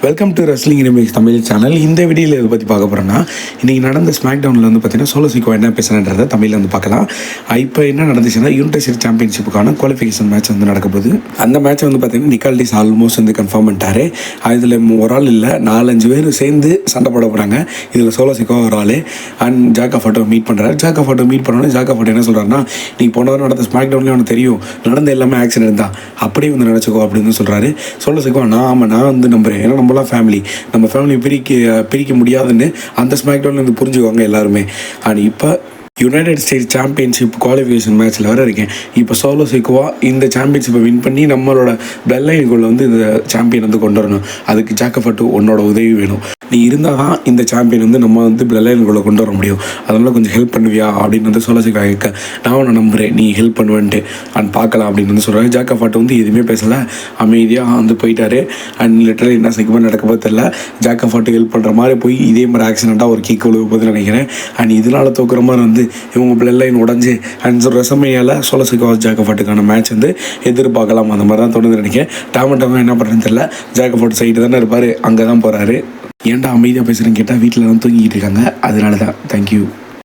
Welcome to wrestling remix Tamil channel. இந்த வீடியோவில் இதை பற்றி பார்க்க போகிறோன்னா, இன்றைக்கி நடந்த ஸ்மாக் டவுனில் வந்து பார்த்தீங்கன்னா சோலோ சிக்கோ என்ன பேசுகிறன்றதை தமிழில் வந்து பார்க்கலாம். இப்போ என்ன நடந்துச்சுன்னா, யுனைடெட் சாம்பியன்ஷிப்புக்கான குவாலிஃபிகேஷன் மேட்ச் வந்து நடக்க போகுது. அந்த மேட்ச் வந்து பார்த்தீங்கன்னா நிக்கால்டிஸ் ஆல்மோஸ்ட் வந்து கன்ஃபார்ம் பண்ணிட்டாரு. இதில் ஒரு ஆள் இல்லை, 4-5 பேர் சேர்ந்து சண்டை போட போகிறாங்க. இதில் சோலோ சிக்கோ ஒரு ஆள் and Jack of auto meet பண்ணுறாரு. ஜாக் ஆஃப் ஆட்டோ மீட் பண்ணோன்னே ஜாக் ஆஃப் ஆட்டோ என்ன சொல்கிறாருன்னா, நீ போன வாரம் நடந்த ஸ்மாக் டவுன்லேயே உனக்கு தெரியும், நடந்த எல்லாமே ஆக்சிடென்ட் தான், அப்படியே வந்து நினச்சிக்கோ அப்படின்னு சொல்கிறாரு. சோலோ சிக்கோ நான் வந்து நம்புகிறேன், ஏன்னா நம்மளாம் ஃபேமிலி, நம்ம ஃபேமிலி பிரிக்க முடியாதுன்னு அந்த ஸ்மாக் டவுன்ல இருந்து புரிஞ்சுக்குவாங்க எல்லாருமே. அண்ட் இப்போ யுனைடெட் ஸ்டேட்ஸ் சாம்பியன்ஷிப் குவாலிஃபிகேஷன் மேட்ச்சில் வர இருக்கேன். இப்போ சோலோ சிக்கோவா இந்த சாம்பியன்ஷிப்பை வின் பண்ணி நம்மளோட பிளட் லைனுக்குள்ள வந்து இந்த சாம்பியன் வந்து கொண்டு வரணும். அதுக்கு ஜாக் ஆஃப் ஆட்டோ உன்னோட உதவி வேணும். நீ இருந்தால் தான் இந்த சாம்பியன் வந்து நம்ம வந்து பிளட் லைனுக்குள்ள கொண்டு வர முடியும். அதனால் கொஞ்சம் ஹெல்ப் பண்ணுவியா அப்படின்னு வந்து சோலோ சிக்கோ கேட்க, நான் உன்னை நம்புகிறேன், நீ ஹெல்ப் பண்ணுவேன்ட்டு அண்ட் பார்க்கலாம் அப்படின்னு வந்து சொல்கிறாரு. ஜாக் ஆஃப் ஆட்டோ வந்து எதுவுமே பேசலை, அமைதியாக வந்து போயிட்டாரு. அண்ட் லிட்டரலி என்ன செக்மெண்ட் நடக்க போது தெரியல. ஜாக் ஆஃப் ஆட்டோ ஹெல்ப் பண்ணுற மாதிரி போய் இதே மாதிரி ஆக்சிடெண்ட்டாக ஒரு கிக் விழுக போகுதுன்னு நினைக்கிறேன். அண்ட் இதனால் தோக்குற மாதிரி வந்து இவங்க பிளட் லைன் உடஞ்சி அண்ட் ரெசல்மேனியாவில் சோலோ சிக்கோ ஜாக் ஆஃப் ஆட்டோக்கான மேட்ச் வந்து எதிர்பார்க்கலாம். அந்த மாதிரி தான் தோணுது நினைக்கிறேன். டாமன் என்ன பண்ணுறேன்னு தெரியல. ஜாக் ஆஃப் ஆட்டோ சைடு தானே இருப்பார், அங்கே தான் போகிறாரு. ஏன்டா அமைதியாக பேசுகிறேன்னு கேட்டால் வீட்டில் தான் தூங்கிட்டு இருக்காங்க, அதனால தான். தேங்க்யூ.